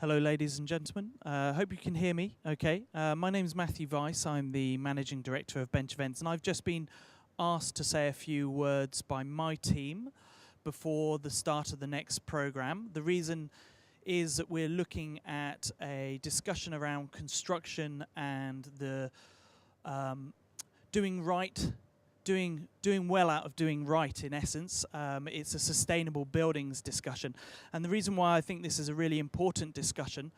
Hello, ladies and gentlemen. Hope you can hear me okay. My name is Matthew Weiss. I'm the Managing Director of Bench Events, and I've just been asked to say a few words by my team before the start of the next program. The reason is that we're looking at a discussion around construction and the doing well out of doing right, in essence. It's a sustainable buildings discussion. And the reason why I think this is a really important discussion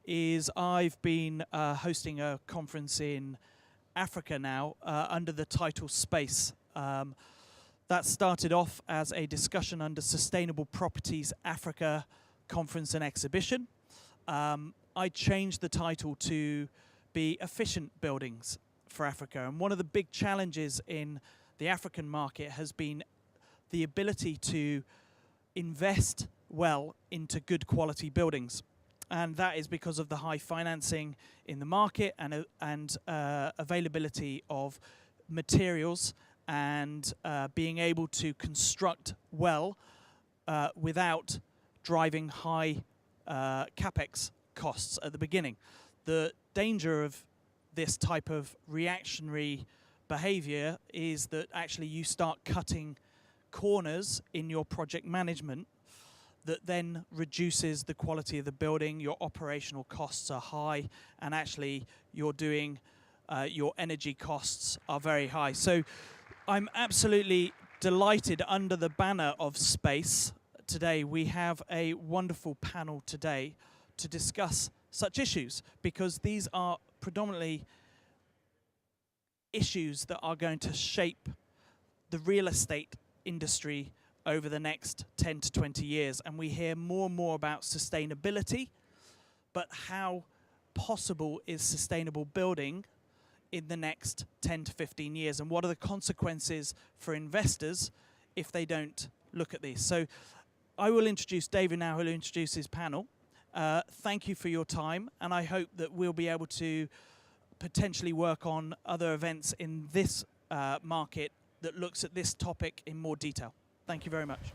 is I've been hosting a conference in Africa now under the title Space. That started off as a discussion under Sustainable Properties Africa Conference and Exhibition. I changed the title to be Efficient Buildings for Africa. And one of the big challenges in the African market has been the ability to invest well into good quality buildings. And that is because of the high financing in the market and availability of materials and being able to construct well without driving high capex costs at the beginning. The danger of this type of reactionary behavior is that actually you start cutting corners in your project management that then reduces the quality of the building. Your operational costs are high, and actually you're doing your energy costs are very high. So I'm absolutely delighted under the banner of space today. We have a wonderful panel today to discuss such issues, because these are predominantly issues that are going to shape the real estate industry over the next 10 to 20 years. And we hear more and more about sustainability, but how possible is sustainable building in the next 10 to 15 years? And what are the consequences for investors if they don't look at these? So I will introduce David now, who will introduce his panel. Thank you for your time, and I hope that we'll be able to potentially work on other events in this market that looks at this topic in more detail. Thank you very much.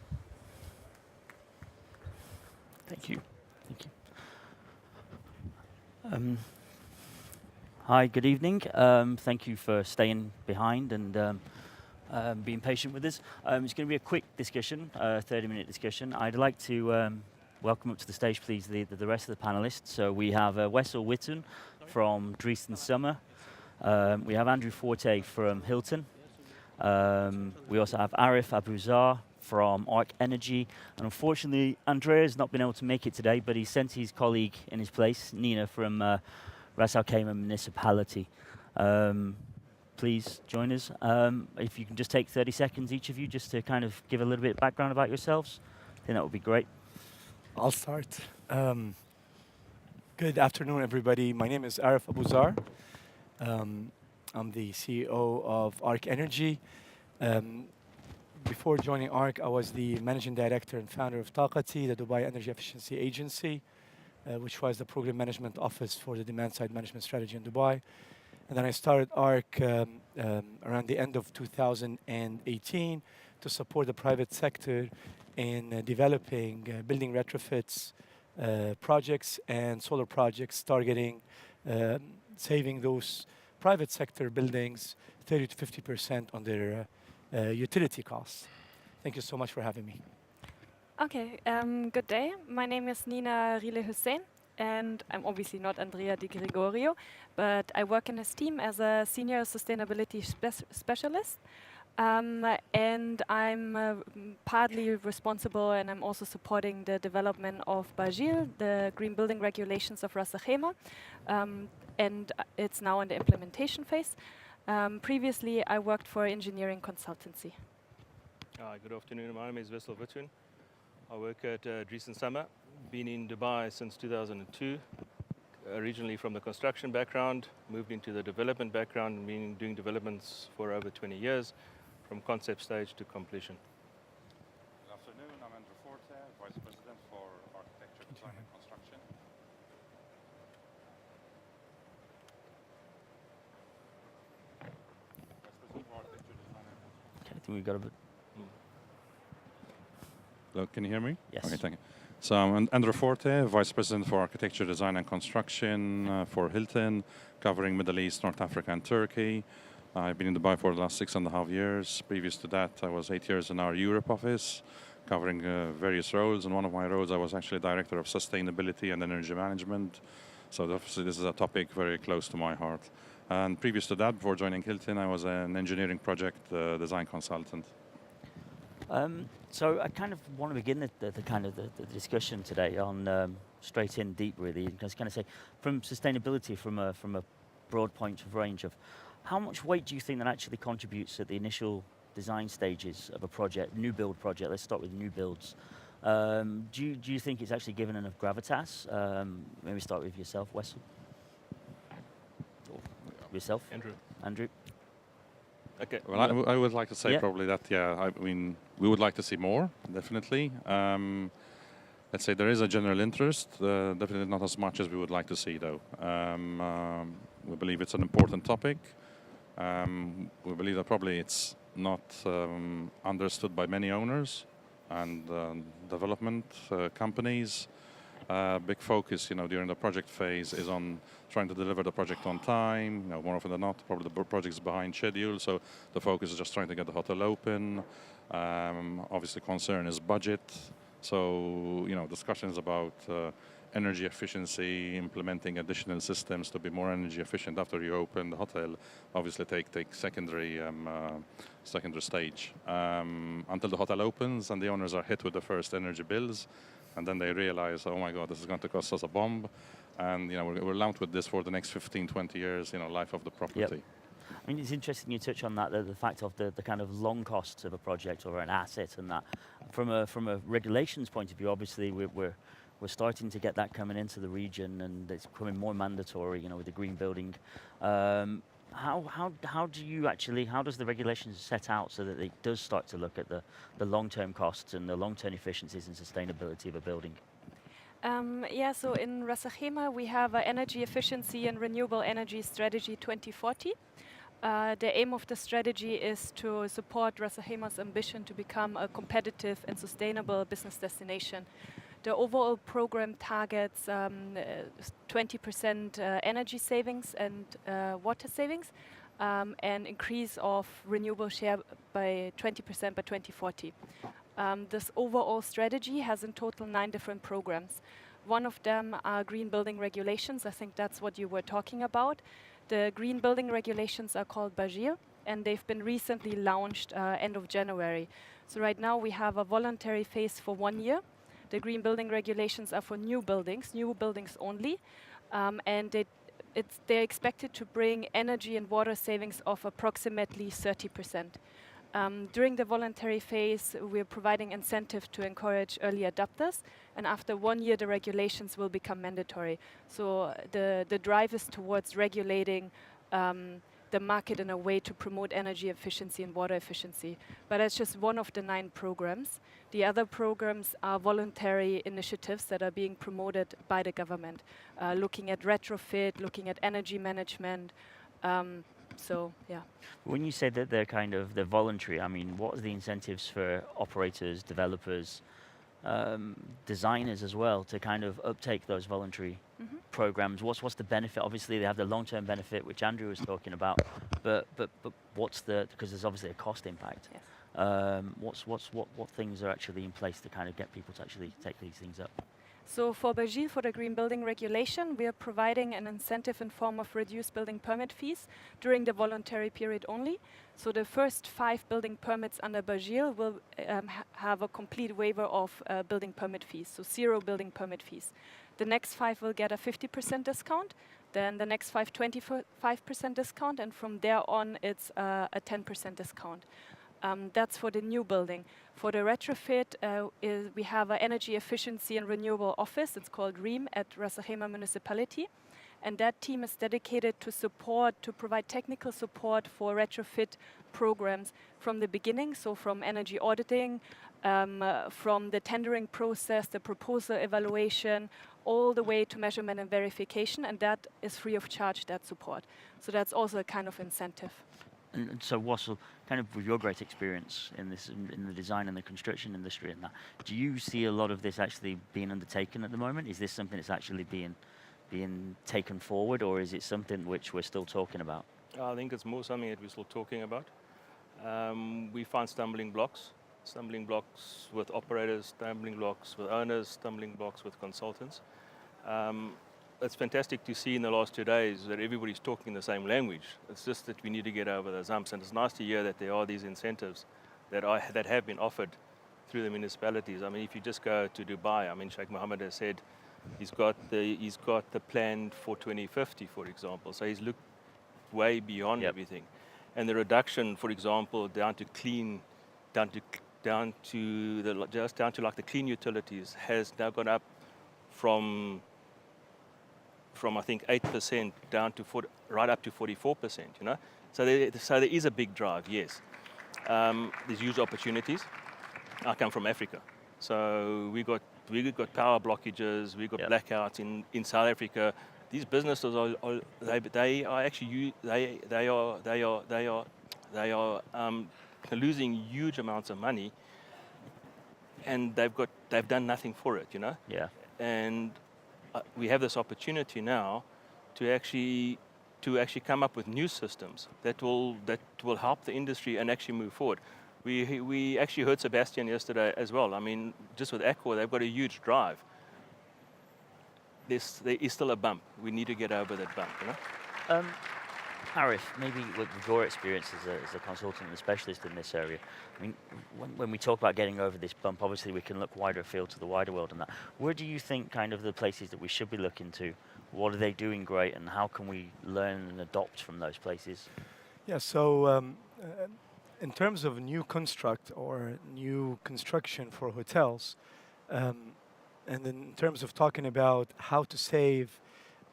Thank you. Thank you. Hi, good evening. Thank you for staying behind and being patient with us. It's going to be a quick discussion, 30-minute discussion. I'd like to welcome up to the stage, please, the rest of the panelists. So we have Wessel Witthuhn from Drees and Sommer. We have Forte from Hilton. We also have Aref Abouzahr from AHIC Energy. And unfortunately, Andrea has not been able to make it today, but he sent his colleague in his place, Nina from Ras Al Khaimah Municipality. Please join us. If you can just take 30 seconds, each of you, just to kind of give a little bit of background about yourselves, I think that would be great. I'll start. Good afternoon, everybody. My name is Aref Abouzahr. I'm the CEO of AHIC Energy. Before joining AHIC, I was the managing director and founder of Taqati, the Dubai Energy Efficiency Agency, which was the program management office for the demand-side management strategy in Dubai. And then I started AHIC around the end of 2018 to support the private sector in developing building retrofits projects and solar projects, targeting saving those private sector buildings 30 to 50% on their utility costs. Thank you so much for having me. Okay, good day. My name is Nina Rile Hussein, and I'm obviously not Andrea Di Gregorio, but I work in his team as a senior sustainability specialist. And I'm partly responsible, and I'm also supporting the development of Bajil, the green building regulations of Ras Al Khaimah, and it's now in the implementation phase. Previously, I worked for engineering consultancy. Good afternoon. My name is Wessel Witthuhn. I work at Drees and Sommer. Been in Dubai since 2002. Originally from the construction background, moved into the development background, and been doing developments for over 20 years. From concept stage to completion. Good afternoon, I'm Andrea Forte, Vice President for Architecture, Design and Construction. Vice President for Architecture, Design and Construction. Okay, I think we got a bit. Hello, can you hear me? Yes. Okay, thank you. So I'm Andrea Forte, Vice President for Architecture, Design and Construction for Hilton, covering Middle East, North Africa and Turkey. I've been in Dubai for the last 6.5 years. Previous to that, I was 8 years in our Europe office, covering various roles. And one of my roles, I was actually Director of Sustainability and Energy Management. So obviously this is a topic very close to my heart. And previous to that, before joining Hilton, I was an engineering project design consultant. So I kind of want to begin the discussion today on straight in deep really, and just kind of say from sustainability from a broad point of range of how much weight do you think that actually contributes at the initial design stages of a project, new build project? Let's start with new builds. Do you think it's actually given enough gravitas? Maybe start with yourself, Wessel. Or yourself, Andrew. Okay. Well, I would like to say probably that, I mean, we would like to see more, definitely. Let's say there is a general interest, definitely not as much as we would like to see, though. We believe it's an important topic. We believe that probably it's not understood by many owners and development companies. Big focus, during the project phase is on trying to deliver the project on time. More often than not, probably the project is behind schedule, so the focus is just trying to get the hotel open. Obviously, concern is budget. So, discussions about energy efficiency, implementing additional systems to be more energy efficient after you open the hotel, obviously take secondary stage until the hotel opens and the owners are hit with the first energy bills. And then they realize, oh my God, this is going to cost us a bomb. And we're lumped with this for the next 15, 20 years, life of the property. Yep. I mean, it's interesting you touch on that, the fact of the kind of long costs of a project or an asset, and that from a regulations point of view, obviously we're starting to get that coming into the region, and it's becoming more mandatory, with the green building. How does the regulations set out so that it does start to look at the long-term costs and the long-term efficiencies and sustainability of a building? So in Ras Al Khaimah we have an energy efficiency and renewable energy strategy 2040. The aim of the strategy is to support Ras Al Khaimah's ambition to become a competitive and sustainable business destination. The overall program targets 20% energy savings and water savings, and increase of renewable share by 20% by 2040. This overall strategy has in total 9 different programs. One of them are green building regulations. I think that's what you were talking about. The green building regulations are called Abouzahr, and they've been recently launched end of January. So right now we have a voluntary phase for 1 year. The green building regulations are for new buildings only, and they're expected to bring energy and water savings of approximately 30%. During the voluntary phase, we're providing incentive to encourage early adopters, and after 1 year, the regulations will become mandatory. So the drive is towards regulating the market in a way to promote energy efficiency and water efficiency. But that's just one of the 9 programs. The other programs are voluntary initiatives that are being promoted by the government, looking at retrofit, looking at energy management. When you say that they're voluntary, I mean, what are the incentives for operators, developers, designers as well to kind of uptake those voluntary programs? What's the benefit? Obviously, they have the long-term benefit, which Andrew was talking about, but what's because there's obviously a cost impact. Yes. What things are actually in place to kind of get people to actually take these things up? So for Abouzahr, for the green building regulation, we are providing an incentive in form of reduced building permit fees during the voluntary period only. So the first 5 building permits under Abouzahr will have a complete waiver of building permit fees, so 0 building permit fees. The next 5 will get a 50% discount, then the next 5, 25% discount, and from there on it's a 10% discount. That's for the new building. For the retrofit, we have an energy efficiency and renewable office. It's called REAM at Ras Al Khaimah Municipality. And that team is dedicated to provide technical support for retrofit programs from the beginning. So from energy auditing, from the tendering process, the proposal evaluation, all the way to measurement and verification. And that is free of charge, that support. So that's also a kind of incentive. And so, Wessel, kind of with your great experience in this, in the design and the construction industry and that, do you see a lot of this actually being undertaken at the moment? Is this something that's actually being taken forward, or is it something which we're still talking about? I think it's more something that we're still talking about. We find stumbling blocks with operators, stumbling blocks with owners, stumbling blocks with consultants. It's fantastic to see in the last 2 days that everybody's talking the same language. It's just that we need to get over those humps, and it's nice to hear that there are these incentives that have been offered through the municipalities. I mean, if you just go to Dubai, I mean, Sheikh Mohammed has said he's got the plan for 2050, for example. So he's looked way beyond everything, and the reduction, for example, down to like the clean utilities has now gone up from I think 8% down to right up to 44%. You know, so there is a big drive. Yes, there's huge opportunities. I come from Africa, so we got power blockages, we got blackouts in South Africa. These businesses they are losing huge amounts of money, and they've done nothing for it. You know. Yeah. And we have this opportunity now to actually come up with new systems that will help the industry and actually move forward. We actually heard Sebastian yesterday as well. I mean, just with Accor, they've got a huge drive. There is still a bump. We need to get over that bump. You know. Aref, maybe with your experience as a consultant and a specialist in this area, I mean, when we talk about getting over this bump, obviously we can look wider afield to the wider world and that. Where do you think kind of the places that we should be looking to? What are they doing great, and how can we learn and adopt from those places? Yeah, so in terms of new construct or new construction for hotels, and in terms of talking about how to save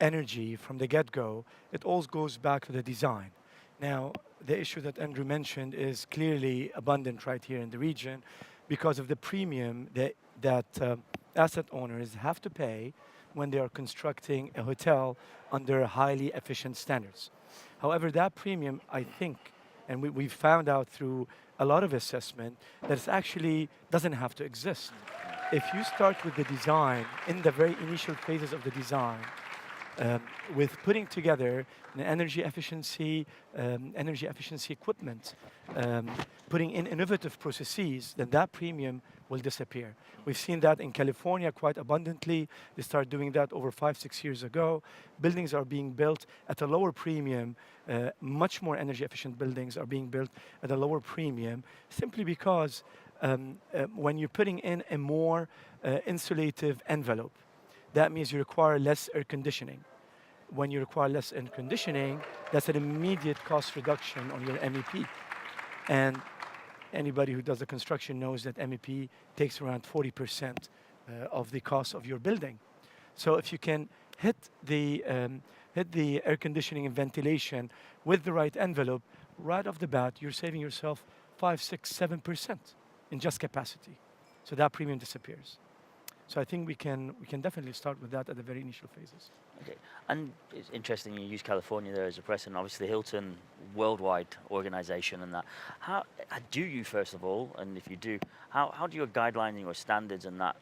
energy from the get-go, it all goes back to the design. Now, the issue that Andrew mentioned is clearly abundant right here in the region because of the premium that asset owners have to pay when they are constructing a hotel under highly efficient standards. However, that premium, I think, and we've found out through a lot of assessment, that it actually doesn't have to exist. If you start with the design, in the very initial phases of the design, with putting together an energy efficiency equipment, putting in innovative processes, then that premium will disappear. We've seen that in California quite abundantly. They started doing that over 5-6 years ago. Buildings are being built at a lower premium. Much more energy efficient buildings are being built at a lower premium, simply because when you're putting in a more insulative envelope, that means you require less air conditioning. When you require less air conditioning, that's an immediate cost reduction on your MEP. And anybody who does the construction knows that MEP takes around 40% of the cost of your building. So if you can hit the air conditioning and ventilation with the right envelope, right off the bat, you're saving yourself 5, 6, 7% in just capacity. So that premium disappears. So I think we can definitely start with that at the very initial phases. Okay, and it's interesting you use California there as a precedent. Obviously, Hilton, worldwide organization, and that. How do you, first of all, and if you do, how do your guidelines and your standards and that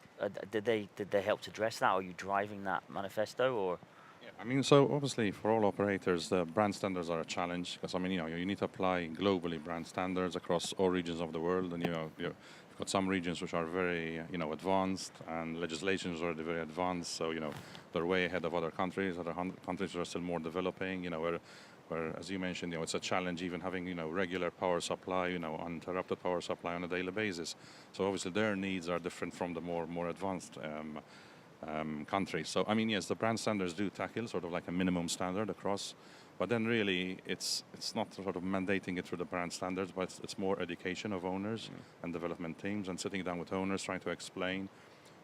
did they help to address that? Are you driving that manifesto, or? Yeah, I mean, so obviously for all operators, the brand standards are a challenge because I mean, you need to apply globally brand standards across all regions of the world, and you've got some regions which are very, advanced, and legislations are already very advanced. So, they're way ahead of other countries. Other countries are still more developing. Where as you mentioned, it's a challenge even having, regular power supply, uninterrupted power supply on a daily basis. So obviously their needs are different from the more advanced countries. So I mean, yes, the brand standards do tackle sort of like a minimum standard across. But then really, it's not sort of mandating it through the brand standards, but it's more education of owners and development teams, and sitting down with owners, trying to explain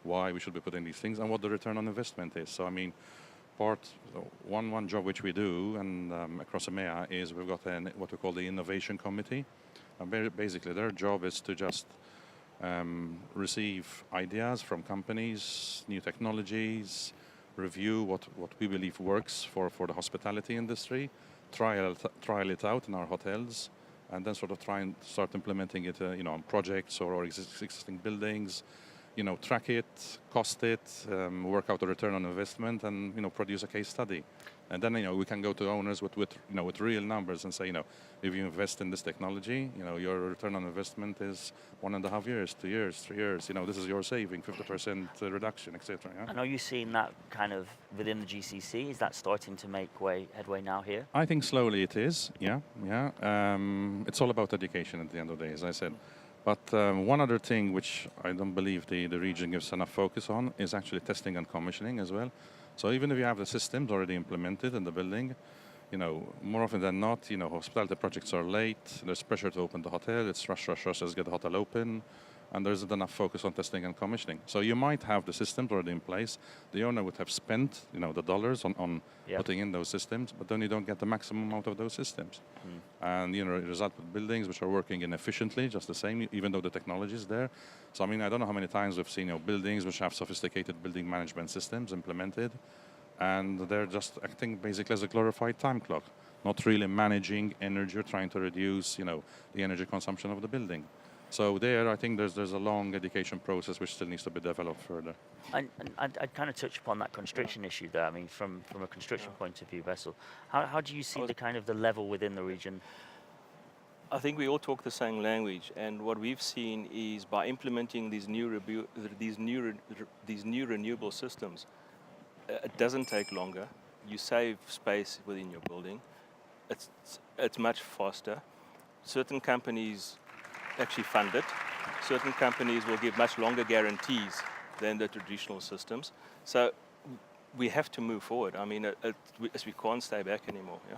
why we should be putting these things and what the return on investment is. So I mean, one job which we do and across EMEA is we've got what we call the innovation committee. And basically, their job is to just receive ideas from companies, new technologies, review what we believe works for the hospitality industry, trial it out in our hotels, and then sort of try and start implementing it, on projects or existing buildings. Track it, cost it, work out a return on investment, and produce a case study. And then we can go to owners with real numbers and say, if you invest in this technology, your return on investment is 1.5 years, 2 years, 3 years. This is your saving, 50% reduction, etc. Yeah? And are you seeing that kind of within the GCC? Is that starting to make headway now here? I think slowly it is. Yeah. It's all about education at the end of the day, as I said. But one other thing which I don't believe the region gives enough focus on is actually testing and commissioning as well. So even if you have the systems already implemented in the building, more often than not, hospitality projects are late. There's pressure to open the hotel. It's rush, let's get the hotel open. And there isn't enough focus on testing and commissioning. So you might have the systems already in place. The owner would have spent, the dollars on putting in those systems, but then you don't get the maximum out of those systems. And, you result with buildings which are working inefficiently, just the same, even though the technology is there. So, I don't know how many times we've seen, buildings which have sophisticated building management systems implemented, and they're just acting basically as a glorified time clock, not really managing energy or trying to reduce, the energy consumption of the building. So there, I think there's a long education process which still needs to be developed further. And I'd kind of touch upon that constriction issue there. From a construction point of view, Wessel, how do you see the level within the region? I think we all talk the same language, and what we've seen is by implementing these new renewable systems, it doesn't take longer. You save space within your building. It's much faster. Certain companies actually fund it. Certain companies will give much longer guarantees than the traditional systems. So we have to move forward. We can't stay back anymore. Yeah.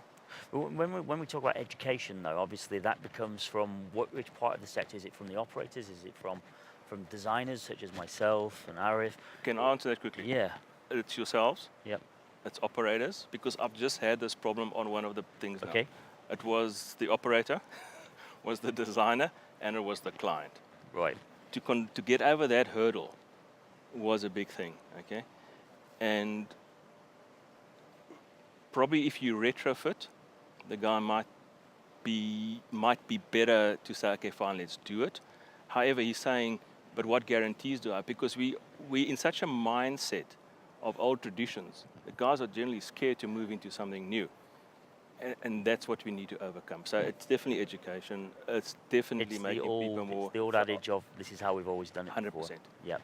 When we talk about education, though, obviously that becomes from which part of the sector? Is it from the operators? Is it from designers such as myself and Aref? Can I answer that quickly? Yeah. It's yourselves. Yep. It's operators, because I've just had this problem on one of the things now. Okay. It was the operator, was the designer, and it was the client. Right. To get over that hurdle was a big thing, okay? And probably if you retrofit, the guy might be better to say, okay, fine, let's do it. However, he's saying, but what guarantees do I have? Because we in such a mindset of old traditions, the guys are generally scared to move into something new. And that's what we need to overcome. So it's definitely education. It's definitely making people more... It's the old adage of this is how we've always done it 100%. Before. Yeah.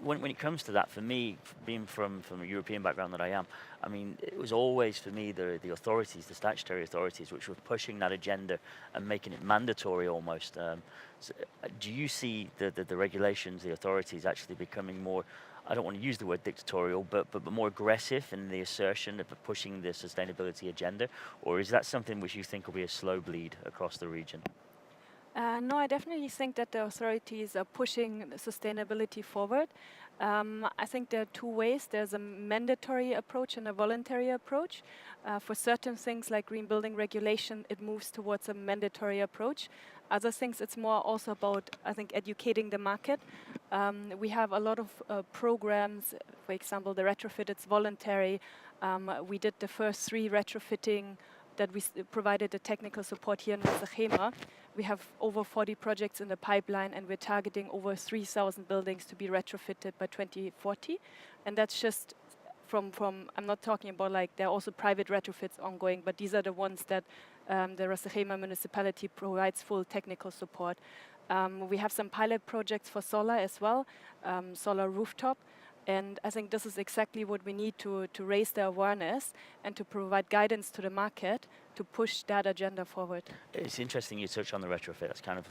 When it comes to that, for me, being from a European background that I am, it was always, for me, the authorities, the statutory authorities, which were pushing that agenda and making it mandatory almost. So do you see the regulations, the authorities actually becoming more... I don't want to use the word dictatorial, but more aggressive in the assertion of pushing the sustainability agenda? Or is that something which you think will be a slow bleed across the region? No, I definitely think that the authorities are pushing sustainability forward. I think there are two ways. There's a mandatory approach and a voluntary approach. For certain things like green building regulation, it moves towards a mandatory approach. Other things, it's more also about, I think, educating the market. We have a lot of programs. For example, the retrofit, it's voluntary. We did the first 3 retrofitting that we provided the technical support here in Wessel. We have over 40 projects in the pipeline, and we're targeting over 3,000 buildings to be retrofitted by 2040. And that's just from I'm not talking about there are also private retrofits ongoing, but these are the ones that the Wessel Municipality provides full technical support. We have some pilot projects for solar as well, solar rooftop. And I think this is exactly what we need to raise the awareness and to provide guidance to the market to push that agenda forward. It's interesting you touch on the retrofit. That's kind of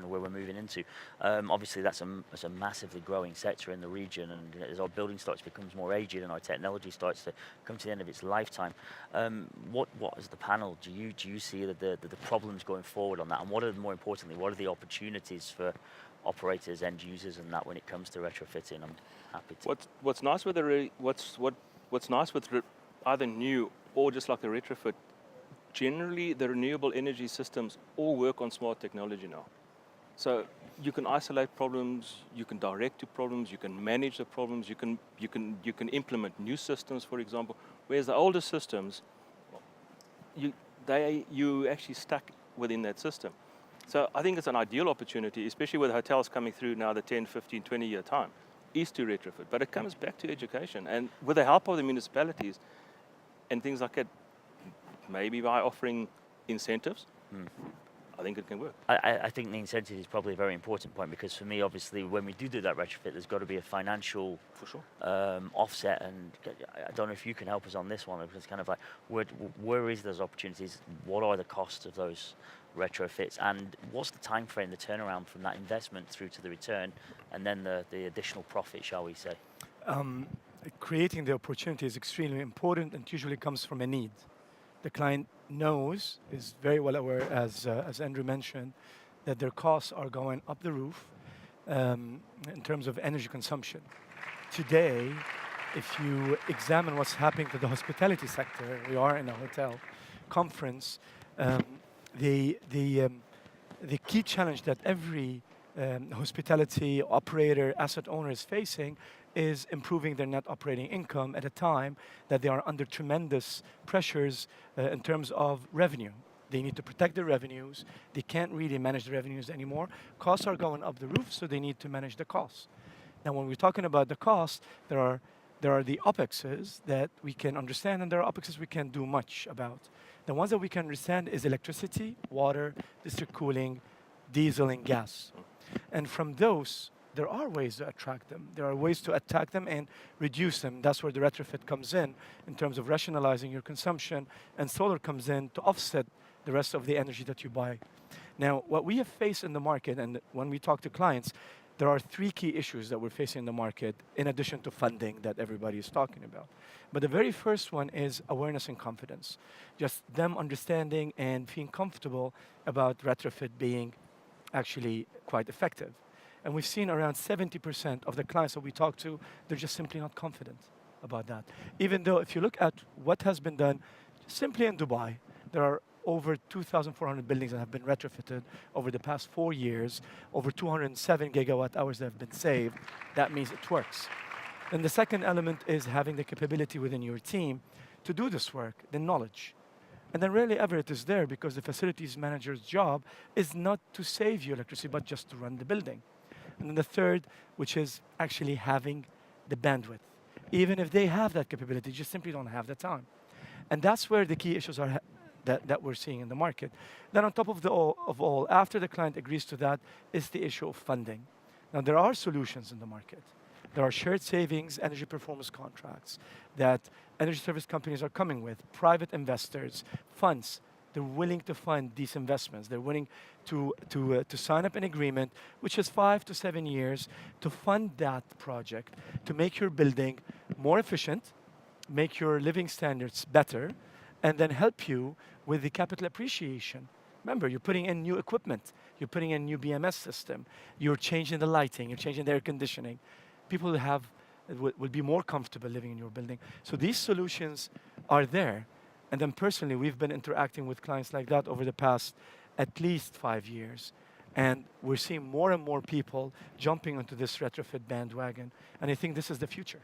where we're moving into. Obviously, that's a massively growing sector in the region, and as our building starts becomes more aged and our technology starts to come to the end of its lifetime, what as the panel do you see the problems going forward on that, and more importantly, what are the opportunities for operators, end users, and that when it comes to retrofitting? I'm happy to. What's nice with what's nice with either new or just like the retrofit. Generally, the renewable energy systems all work on smart technology now. So you can isolate problems, you can direct to problems, you can manage the problems, you can implement new systems, for example. Whereas the older systems, you actually stuck within that system. So I think it's an ideal opportunity, especially with hotels coming through now the 10, 15, 20-year time, is to retrofit. But it comes back to education. And with the help of the municipalities and things like that, maybe by offering incentives, I think it can work. I think the incentive is probably a very important point, because for me, obviously, when we do that retrofit, there's got to be a financial For sure. Offset, and I don't know if you can help us on this one, because it's kind of like, where is those opportunities? What are the costs of those retrofits, and what's the time frame, the turnaround from that investment through to the return, and then the additional profit, shall we say? Creating the opportunity is extremely important, and usually comes from a need. The client knows, is very well aware, as Andrew mentioned, that their costs are going up the roof in terms of energy consumption. Today, if you examine what's happening to the hospitality sector, we are in a hotel conference, the key challenge that every hospitality operator, asset owner is facing is improving their net operating income at a time that they are under tremendous pressures in terms of revenue. They need to protect their revenues. They can't really manage the revenues anymore. Costs are going up the roof, so they need to manage the costs. Now, when we're talking about the costs, there are the OPEXs that we can understand, and there are OPEXs we can't do much about. The ones that we can understand is electricity, water, district cooling, diesel, and gas. And from those, there are ways to attract them. There are ways to attack them and reduce them. That's where the retrofit comes in terms of rationalizing your consumption, and solar comes in to offset the rest of the energy that you buy. Now, what we have faced in the market, and when we talk to clients, there are three key issues that we're facing in the market, in addition to funding that everybody is talking about. But the very first one is awareness and confidence. Just them understanding and feeling comfortable about retrofit being actually quite effective. And we've seen around 70% of the clients that we talk to, they're just simply not confident about that. Even though if you look at what has been done simply in Dubai, there are over 2,400 buildings that have been retrofitted over the past 4 years, over 207 gigawatt hours that have been saved. That means it works. And the second element is having the capability within your team to do this work, the knowledge. And then rarely ever it is there, because the facilities manager's job is not to save you electricity, but just to run the building. And then the third, which is actually having the bandwidth. Even if they have that capability, just simply don't have the time. And that's where the key issues are that we're seeing in the market. Then on top of all, after the client agrees to that, is the issue of funding. Now, there are solutions in the market. There are shared savings, energy performance contracts that energy service companies are coming with, private investors, funds. They're willing to fund these investments. They're willing to sign up an agreement, which is 5 to 7 years, to fund that project, to make your building more efficient, make your living standards better, and then help you with the capital appreciation. Remember, you're putting in new equipment. You're putting in new BMS system. You're changing the lighting. You're changing the air conditioning. People will be more comfortable living in your building. So these solutions are there. And then personally, we've been interacting with clients like that over the past at least 5 years. And we're seeing more and more people jumping onto this retrofit bandwagon. And I think this is the future.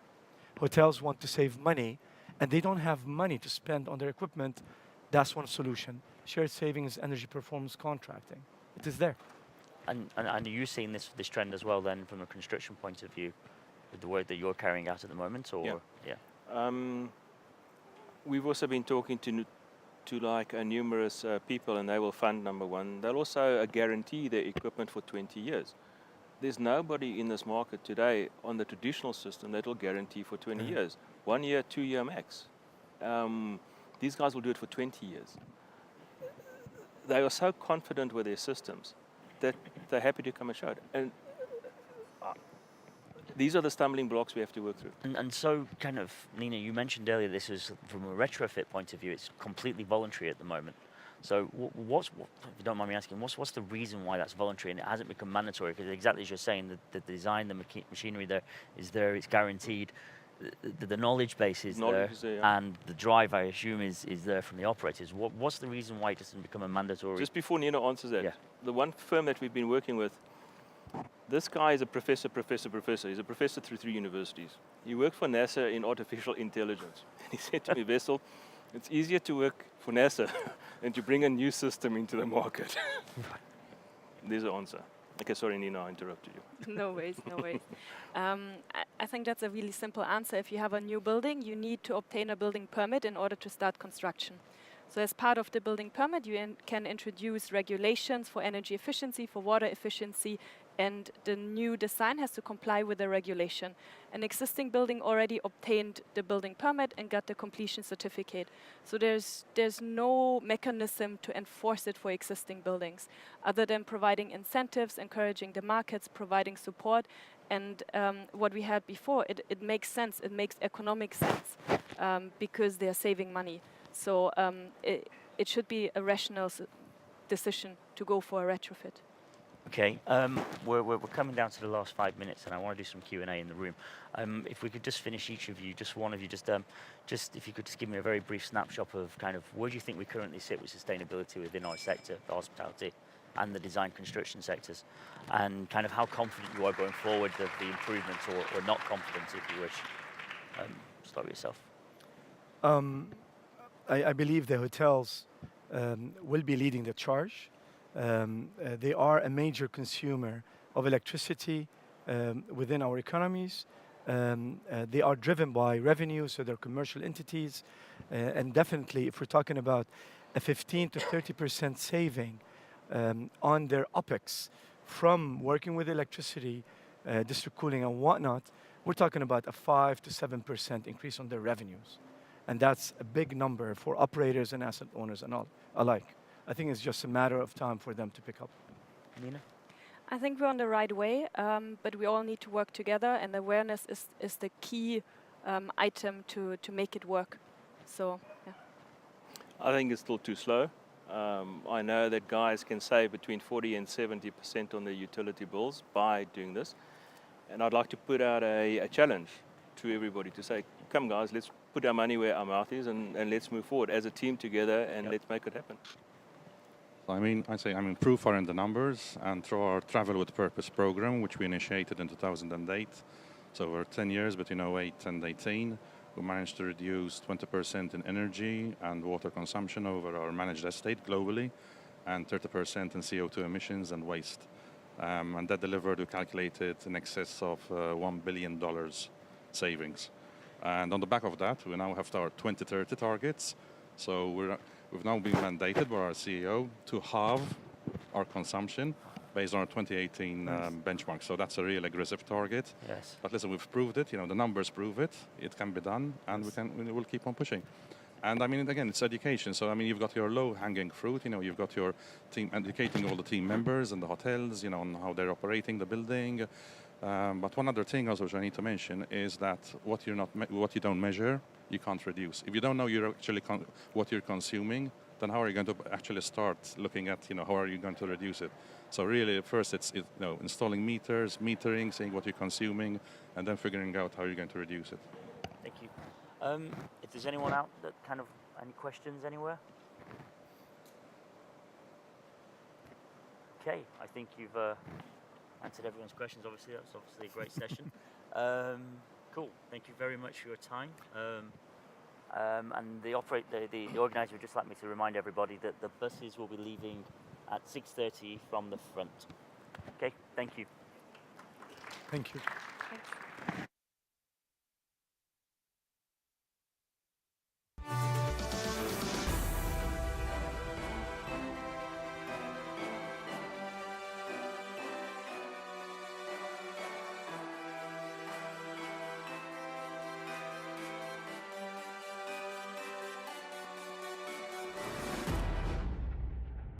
Hotels want to save money, and they don't have money to spend on their equipment. That's one solution. Shared savings, energy performance contracting. It is there. And are you seeing this trend as well then from a construction point of view, with the work that you're carrying out at the moment? Or yeah. We've also been talking to like numerous people, and they will fund, number one. They'll also guarantee their equipment for 20 years. There's nobody in this market today on the traditional system that will guarantee for 20 years. 1 year, 2 year max. These guys will do it for 20 years. They are so confident with their systems that they're happy to come and show it. And these are the stumbling blocks we have to work through. And so, kind of, Nina, you mentioned earlier this is, from a retrofit point of view, it's completely voluntary at the moment. So if you don't mind me asking, what's the reason why that's voluntary and it hasn't become mandatory? Because exactly as you're saying, the design, the machinery there, it's guaranteed. The knowledge base is there, yeah. And the drive, I assume, is there from the operators. What's the reason why it doesn't become a mandatory? Just before Nina answers that, yeah. The one firm that we've been working with, this guy is a professor. He's a professor through 3 universities. He worked for NASA in artificial intelligence. And he said to me, Wessel, it's easier to work for NASA and to bring a new system into the market. There's the answer. Okay, sorry, Nina, I interrupted you. No worries, no worries. I think that's a really simple answer. If you have a new building, you need to obtain a building permit in order to start construction. So as part of the building permit, you can introduce regulations for energy efficiency, for water efficiency, and the new design has to comply with the regulation. An existing building already obtained the building permit and got the completion certificate. So there's no mechanism to enforce it for existing buildings, other than providing incentives, encouraging the markets, providing support. And what we had before, it makes sense, it makes economic sense, because they're saving money. So it should be a rational decision to go for a retrofit. Okay, we're coming down to the last 5 minutes, and I want to do some Q&A in the room. If we could just finish each of you, just one of you, just if you could just give me a very brief snapshot of kind of where do you think we currently sit with sustainability within our sector, the hospitality and the design construction sectors, and kind of how confident you are going forward of the improvements, or not confident, if you wish. Start with yourself. I believe the hotels will be leading the charge. They are a major consumer of electricity within our economies. They are driven by revenue, so they're commercial entities. And definitely, if we're talking about a 15 to 30% saving on their OPEX from working with electricity, district cooling and whatnot, we're talking about a 5 to 7% increase on their revenues. And that's a big number for operators and asset owners and all alike. I think it's just a matter of time for them to pick up. Nina? I think we're on the right way, but we all need to work together, and awareness is the key item to make it work. So, yeah. I think it's still too slow. I know that guys can save between 40 and 70% on their utility bills by doing this. And I'd like to put out a challenge to everybody to say, come guys, let's put our money where our mouth is, and let's move forward as a team together, and let's make it happen. I mean, proof are in the numbers, and through our Travel with Purpose program, which we initiated in 2008, so over 10 years, between 2008 and 2018, we managed to reduce 20% in energy and water consumption over our managed estate globally, and 30% in CO2 emissions and waste. And that delivered, we calculated, in excess of $1 billion savings. And on the back of that, we now have our 2030 targets. So we've now been mandated by our CEO to halve our consumption based on our 2018 benchmark. So that's a real aggressive target. Yes. But listen, we've proved it. You know, the numbers prove it. It can be done, and we will keep on pushing. And I mean, again, it's education. So I mean, you've got your low-hanging fruit. You know, you've got your team educating all the team members and the hotels. You know, on how they're operating the building. But one other thing also which I need to mention is that what you don't measure, you can't reduce. If you don't know you're actually what you're consuming, then how are you going to actually start looking at, how are you going to reduce it? So really, first it's installing meters, metering, seeing what you're consuming, and then figuring out how you're going to reduce it. Thank you. If there's anyone out that kind of any questions anywhere? Okay, I think you've answered everyone's questions. Obviously, that's obviously a great session. Cool. Thank you very much for your time. And the organizer would just like me to remind everybody that the buses will be leaving at 6:30 from the front. Okay. Thank you. Thank you.